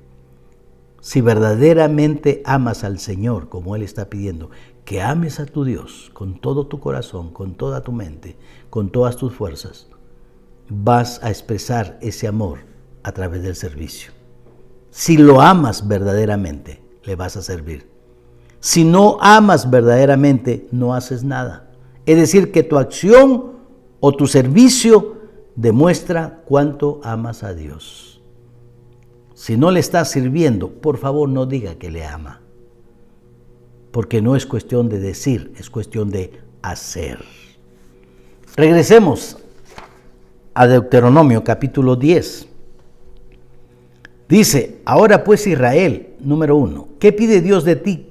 Si verdaderamente amas al Señor, como Él está pidiendo, que ames a tu Dios con todo tu corazón, con toda tu mente, con todas tus fuerzas, vas a expresar ese amor a través del servicio. Si lo amas verdaderamente, le vas a servir. Si no amas verdaderamente, no haces nada. Es decir, que tu acción o tu servicio demuestra cuánto amas a Dios. Si no le estás sirviendo, por favor no diga que le ama, porque no es cuestión de decir, es cuestión de hacer. Regresemos a Deuteronomio capítulo 10. Dice: ahora pues, Israel, número 1, ¿qué pide Dios de ti?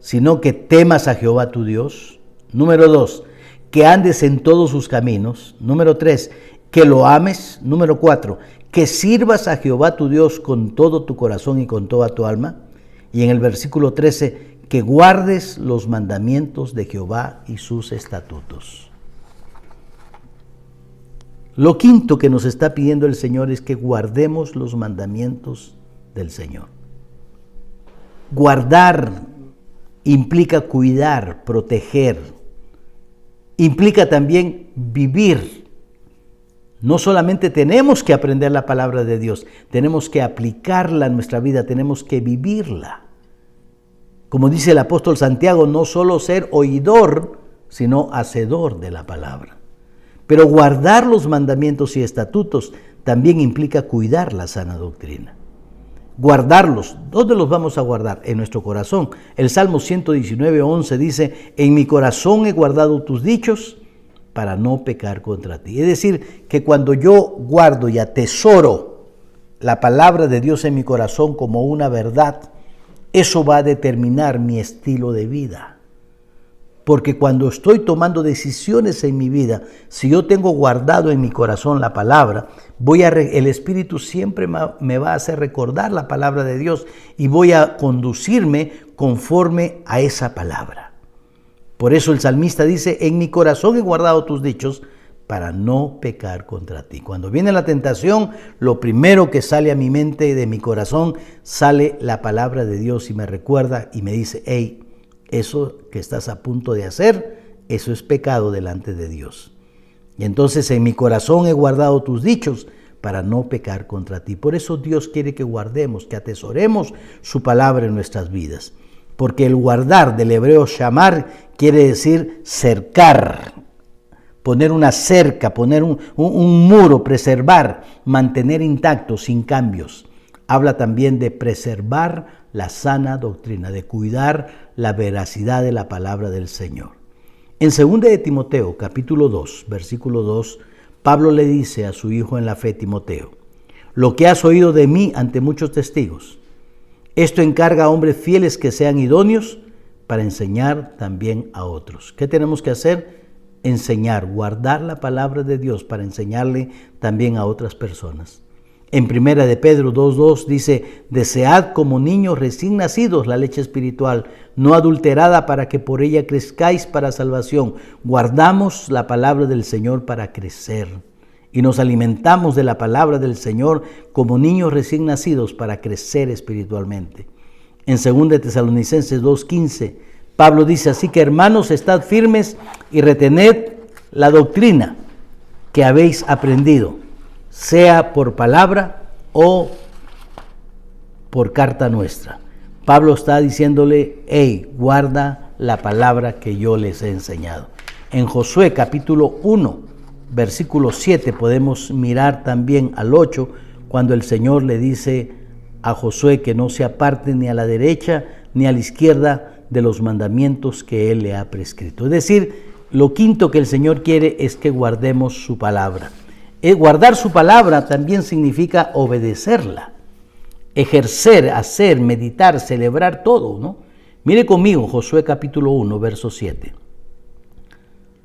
Sino que temas a Jehová tu Dios. Número 2, que andes en todos sus caminos. Número 3, que lo ames. Número 4, que sirvas a Jehová tu Dios con todo tu corazón y con toda tu alma. Y en el versículo 13, que guardes los mandamientos de Jehová y sus estatutos. Lo quinto que nos está pidiendo el Señor es que guardemos los mandamientos del Señor. Guardar implica cuidar, proteger. Implica también vivir. No solamente tenemos que aprender la palabra de Dios, tenemos que aplicarla en nuestra vida, tenemos que vivirla. Como dice el apóstol Santiago, no solo ser oidor, sino hacedor de la palabra. Pero guardar los mandamientos y estatutos también implica cuidar la sana doctrina. Guardarlos, ¿dónde los vamos a guardar? En nuestro corazón. El Salmo 119:11 dice: en mi corazón he guardado tus dichos para no pecar contra ti. Es decir, que cuando yo guardo y atesoro la palabra de Dios en mi corazón como una verdad, eso va a determinar mi estilo de vida. Porque cuando estoy tomando decisiones en mi vida, si yo tengo guardado en mi corazón la palabra, el Espíritu siempre me va a hacer recordar la palabra de Dios y voy a conducirme conforme a esa palabra. Por eso el salmista dice: en mi corazón he guardado tus dichos para no pecar contra ti. Cuando viene la tentación, lo primero que sale a mi mente, de mi corazón, sale la palabra de Dios y me recuerda y me dice: hey, eso que estás a punto de hacer, eso es pecado delante de Dios. Y entonces en mi corazón he guardado tus dichos para no pecar contra ti. Por eso Dios quiere que guardemos, que atesoremos su palabra en nuestras vidas. Porque el guardar, del hebreo shamar, quiere decir cercar, poner una cerca, poner un muro, preservar, mantener intacto, sin cambios. Habla también de preservar la sana doctrina, de cuidar la veracidad de la palabra del Señor. En 2 de Timoteo, capítulo 2, versículo 2, Pablo le dice a su hijo en la fe, Timoteo: lo que has oído de mí ante muchos testigos, esto encarga a hombres fieles que sean idóneos para enseñar también a otros. ¿Qué tenemos que hacer? Enseñar, guardar la palabra de Dios para enseñarle también a otras personas. En primera de Pedro 2:2 dice, desead como niños recién nacidos la leche espiritual, no adulterada, para que por ella crezcáis para salvación. Guardamos la palabra del Señor para crecer y nos alimentamos de la palabra del Señor como niños recién nacidos para crecer espiritualmente. En 2 Tesalonicenses 2:15, Pablo dice, así que hermanos, estad firmes y retened la doctrina que habéis aprendido, sea por palabra o por carta nuestra. Pablo está diciéndole, hey, guarda la palabra que yo les he enseñado. En Josué capítulo 1, versículo 7, podemos mirar también al 8, cuando el Señor le dice a Josué que no se aparte ni a la derecha ni a la izquierda de los mandamientos que Él le ha prescrito. Es decir, lo quinto que el Señor quiere es que guardemos su palabra. Guardar su palabra también significa obedecerla, ejercer, hacer, meditar, celebrar todo, ¿no? Mire conmigo Josué capítulo 1, verso 7.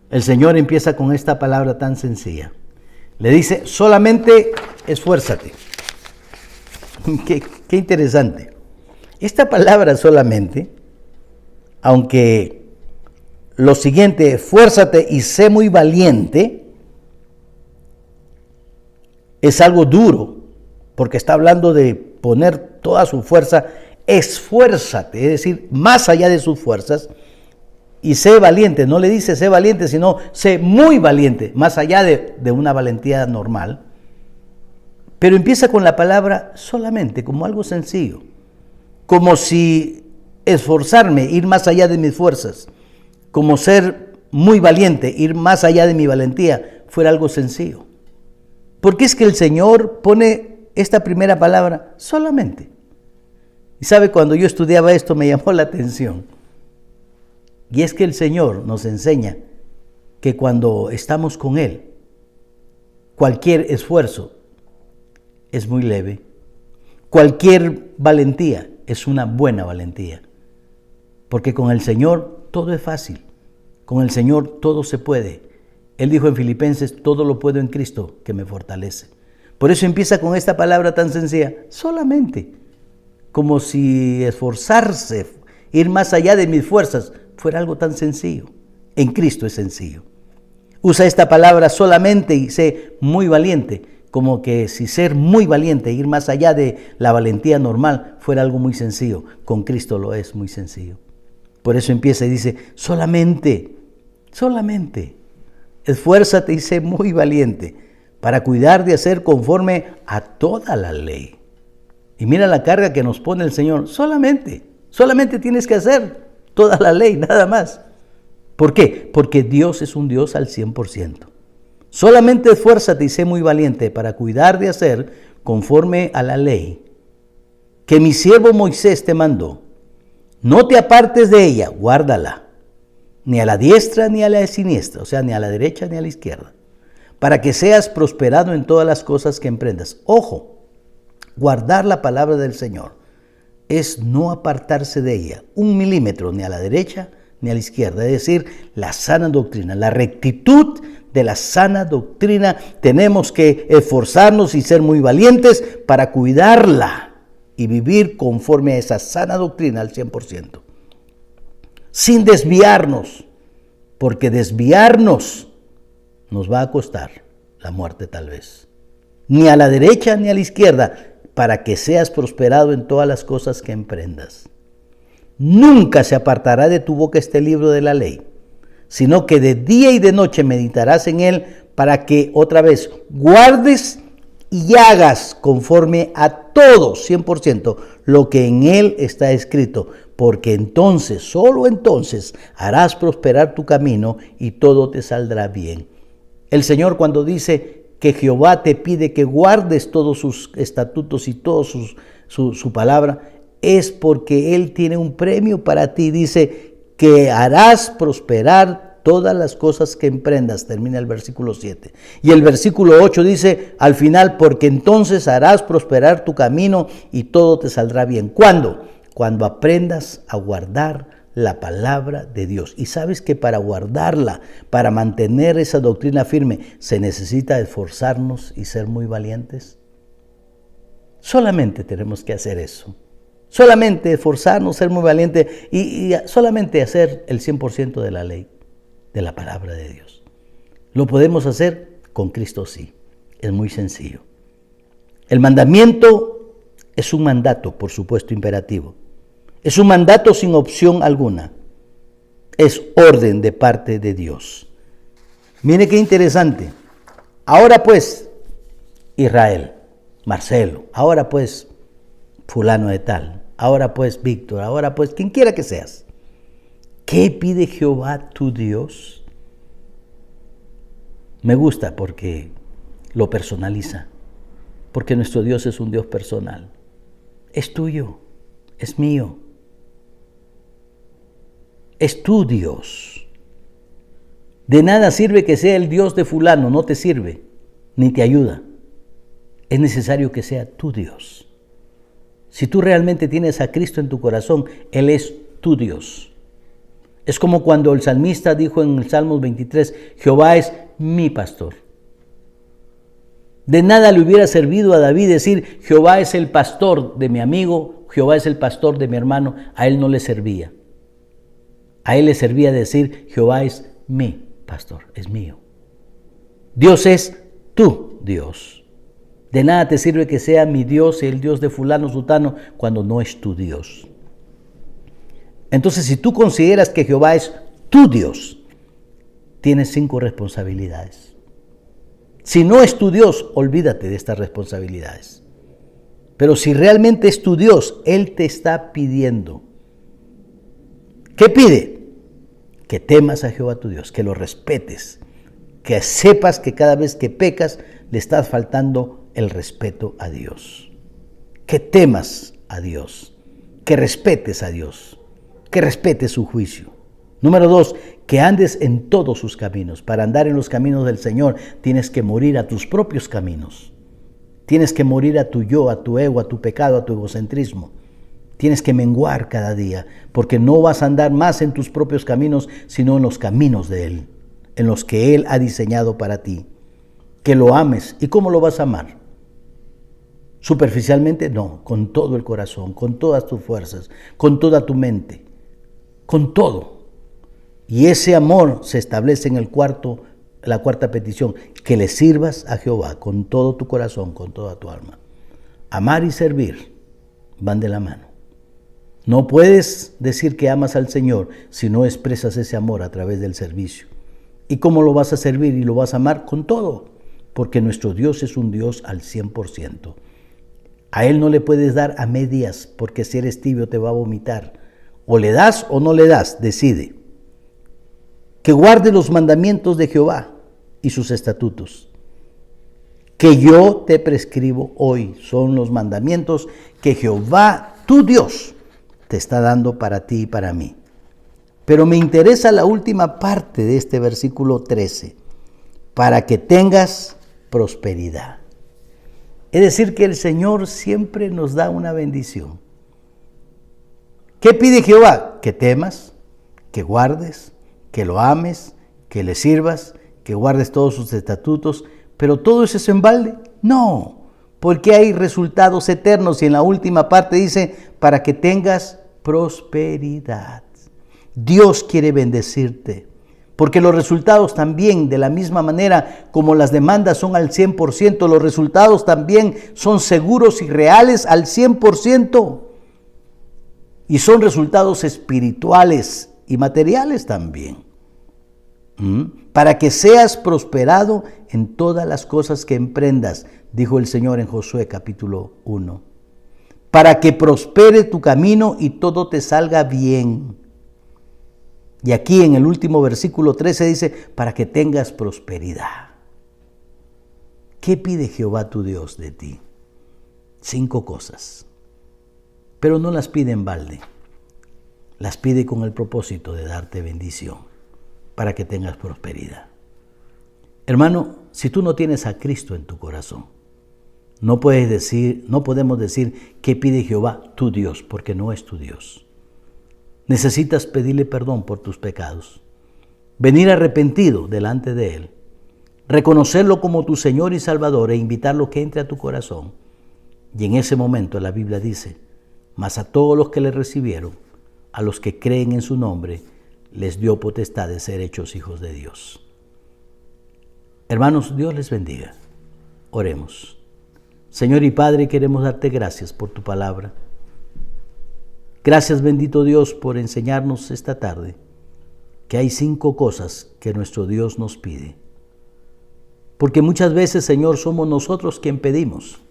El Señor empieza con esta palabra tan sencilla. Le dice, solamente esfuérzate. Qué interesante. Esta palabra solamente, aunque lo siguiente, esfuérzate y sé muy valiente, es algo duro, porque está hablando de poner toda su fuerza, esfuérzate, es decir, más allá de sus fuerzas, y sé valiente. No le dice sé valiente, sino sé muy valiente, más allá de una valentía normal. Pero empieza con la palabra solamente, como algo sencillo, como si esforzarme, ir más allá de mis fuerzas, como ser muy valiente, ir más allá de mi valentía, fuera algo sencillo. Porque es que el Señor pone esta primera palabra solamente. Y sabe, cuando yo estudiaba esto me llamó la atención. Y es que el Señor nos enseña que cuando estamos con Él, cualquier esfuerzo es muy leve. Cualquier valentía es una buena valentía. Porque con el Señor todo es fácil. Con el Señor todo se puede. Él dijo en Filipenses, todo lo puedo en Cristo que me fortalece. Por eso empieza con esta palabra tan sencilla, solamente, como si esforzarse, ir más allá de mis fuerzas, fuera algo tan sencillo. En Cristo es sencillo. Usa esta palabra solamente y sé muy valiente, como que si ser muy valiente, ir más allá de la valentía normal, fuera algo muy sencillo. Con Cristo lo es muy sencillo. Por eso empieza y dice, solamente, esfuérzate y sé muy valiente para cuidar de hacer conforme a toda la ley. Y mira la carga que nos pone el Señor. Solamente tienes que hacer toda la ley, nada más. ¿Por qué? Porque Dios es un Dios al 100%. Solamente esfuérzate y sé muy valiente para cuidar de hacer conforme a la ley que mi siervo Moisés te mandó. No te apartes de ella, guárdala. Ni a la diestra ni a la siniestra, o sea, ni a la derecha ni a la izquierda, para que seas prosperado en todas las cosas que emprendas. Ojo, guardar la palabra del Señor es no apartarse de ella 1 milímetro ni a la derecha ni a la izquierda, es decir, la sana doctrina, la rectitud de la sana doctrina. Tenemos que esforzarnos y ser muy valientes para cuidarla y vivir conforme a esa sana doctrina al 100%. Sin desviarnos, porque desviarnos nos va a costar la muerte tal vez. Ni a la derecha ni a la izquierda, para que seas prosperado en todas las cosas que emprendas. Nunca se apartará de tu boca este libro de la ley, sino que de día y de noche meditarás en él, para que otra vez guardes y hagas conforme a todo, 100%, lo que en él está escrito, porque entonces, solo entonces, harás prosperar tu camino y todo te saldrá bien. El Señor, cuando dice que Jehová te pide que guardes todos sus estatutos y toda su palabra, es porque Él tiene un premio para ti. Dice que harás prosperar todas las cosas que emprendas, termina el versículo 7. Y el versículo 8 dice al final, porque entonces harás prosperar tu camino y todo te saldrá bien. ¿Cuándo? Cuando aprendas a guardar la palabra de Dios. Y sabes que para guardarla, para mantener esa doctrina firme, se necesita esforzarnos y ser muy valientes. Solamente tenemos que hacer eso. Solamente esforzarnos, ser muy valientes y solamente hacer el 100% de la ley, de la palabra de Dios. Lo podemos hacer con Cristo, sí. Es muy sencillo. El mandamiento es un mandato, por supuesto, imperativo. Es un mandato sin opción alguna. Es orden de parte de Dios. Mire qué interesante. Ahora pues, Israel, Marcelo, ahora pues, fulano de tal, ahora pues, Víctor, ahora pues, quien quiera que seas. ¿Qué pide Jehová tu Dios? Me gusta porque lo personaliza, porque nuestro Dios es un Dios personal. Es tuyo, es mío. Es tu Dios. De nada sirve que sea el Dios de fulano, no te sirve, ni te ayuda. Es necesario que sea tu Dios. Si tú realmente tienes a Cristo en tu corazón, Él es tu Dios. Es como cuando el salmista dijo en el Salmos 23, Jehová es mi pastor. De nada le hubiera servido a David decir, Jehová es el pastor de mi amigo, Jehová es el pastor de mi hermano. A él no le servía. A él le servía decir, Jehová es mi pastor, es mío. Dios es tu Dios. De nada te sirve que sea mi Dios, el Dios de fulano, sutano, cuando no es tu Dios. Entonces, si tú consideras que Jehová es tu Dios, tienes 5 responsabilidades. Si no es tu Dios, olvídate de estas responsabilidades. Pero si realmente es tu Dios, Él te está pidiendo. ¿Qué pide? Que temas a Jehová tu Dios, que lo respetes, que sepas que cada vez que pecas le estás faltando el respeto a Dios. Que temas a Dios, que respetes a Dios, que respetes su juicio. Número 2, que andes en todos sus caminos. Para andar en los caminos del Señor tienes que morir a tus propios caminos. Tienes que morir a tu yo, a tu ego, a tu pecado, a tu egocentrismo. Tienes que menguar cada día, porque no vas a andar más en tus propios caminos, sino en los caminos de Él, en los que Él ha diseñado para ti. Que lo ames. ¿Y cómo lo vas a amar? Superficialmente, no, con todo el corazón, con todas tus fuerzas, con toda tu mente, con todo. Y ese amor se establece en la cuarta petición, que le sirvas a Jehová con todo tu corazón, con toda tu alma. Amar y servir van de la mano. No puedes decir que amas al Señor si no expresas ese amor a través del servicio. ¿Y cómo lo vas a servir y lo vas a amar? Con todo, porque nuestro Dios es un Dios al 100%. A Él no le puedes dar a medias, porque si eres tibio te va a vomitar. O le das o no le das, decide. Que guarde los mandamientos de Jehová y sus estatutos, que yo te prescribo hoy. Son los mandamientos que Jehová, tu Dios, te está dando para ti y para mí. Pero me interesa la última parte de este versículo 13, para que tengas prosperidad. Es decir, que el Señor siempre nos da una bendición. ¿Qué pide Jehová? Que temas, que guardes, que lo ames, que le sirvas, que guardes todos sus estatutos. ¿Pero todo eso es en balde? No, porque hay resultados eternos. Y en la última parte dice, para que tengas prosperidad. Dios quiere bendecirte, porque los resultados también, de la misma manera como las demandas son al 100%, los resultados también son seguros y reales al 100%. Y son resultados espirituales y materiales también. Para que seas prosperado en todas las cosas que emprendas, dijo el Señor en Josué capítulo 1. Para que prospere tu camino y todo te salga bien. Y aquí en el último versículo 13 dice, para que tengas prosperidad. ¿Qué pide Jehová tu Dios de ti? 5 cosas. Pero no las pide en balde. Las pide con el propósito de darte bendición, para que tengas prosperidad. Hermano, si tú no tienes a Cristo en tu corazón, no podemos decir qué pide Jehová tu Dios, porque no es tu Dios. Necesitas pedirle perdón por tus pecados, venir arrepentido delante de Él, reconocerlo como tu Señor y Salvador e invitarlo que entre a tu corazón Y en ese momento la Biblia dice, mas a todos los que le recibieron, a los que creen en su nombre, les dio potestad de ser hechos hijos de Dios. Hermanos, Dios les bendiga. Oremos. Señor y Padre, queremos darte gracias por tu palabra. Gracias, bendito Dios, por enseñarnos esta tarde que hay 5 cosas que nuestro Dios nos pide. Porque muchas veces, Señor, somos nosotros quien pedimos.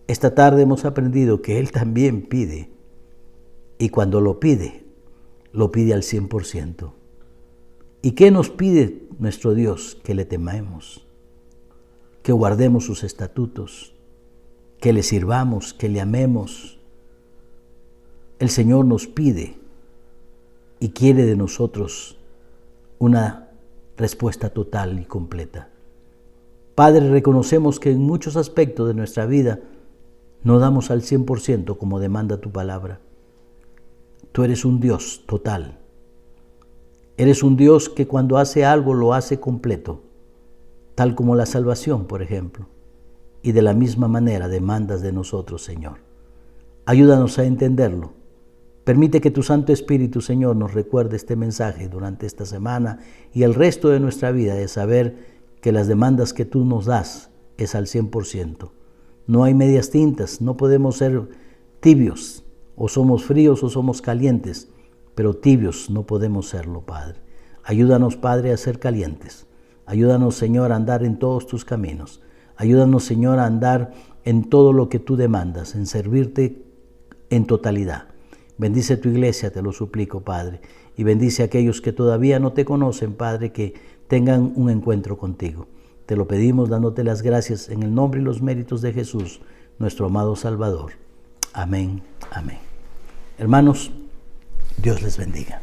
Esta tarde hemos aprendido que Él también pide. Y cuando lo pide al 100%. ¿Y qué nos pide nuestro Dios? Que le temamos, que guardemos sus estatutos, que le sirvamos, que le amemos. El Señor nos pide y quiere de nosotros una respuesta total y completa. Padre, reconocemos que en muchos aspectos de nuestra vida no damos al 100% como demanda tu palabra. Tú eres un Dios total. Eres un Dios que cuando hace algo lo hace completo, tal como la salvación, por ejemplo. Y de la misma manera demandas de nosotros, Señor. Ayúdanos a entenderlo. Permite que tu Santo Espíritu, Señor, nos recuerde este mensaje durante esta semana y el resto de nuestra vida, de saber que las demandas que tú nos das es al 100%. No hay medias tintas, no podemos ser tibios, o somos fríos o somos calientes, pero tibios no podemos serlo, Padre. Ayúdanos, Padre, a ser calientes. Ayúdanos, Señor, a andar en todos tus caminos. Ayúdanos, Señor, a andar en todo lo que tú demandas, en servirte en totalidad. Bendice tu iglesia, te lo suplico, Padre, y bendice a aquellos que todavía no te conocen, Padre, que tengan un encuentro contigo. Te lo pedimos dándote las gracias en el nombre y los méritos de Jesús, nuestro amado Salvador. Amén, amén. Hermanos, Dios les bendiga.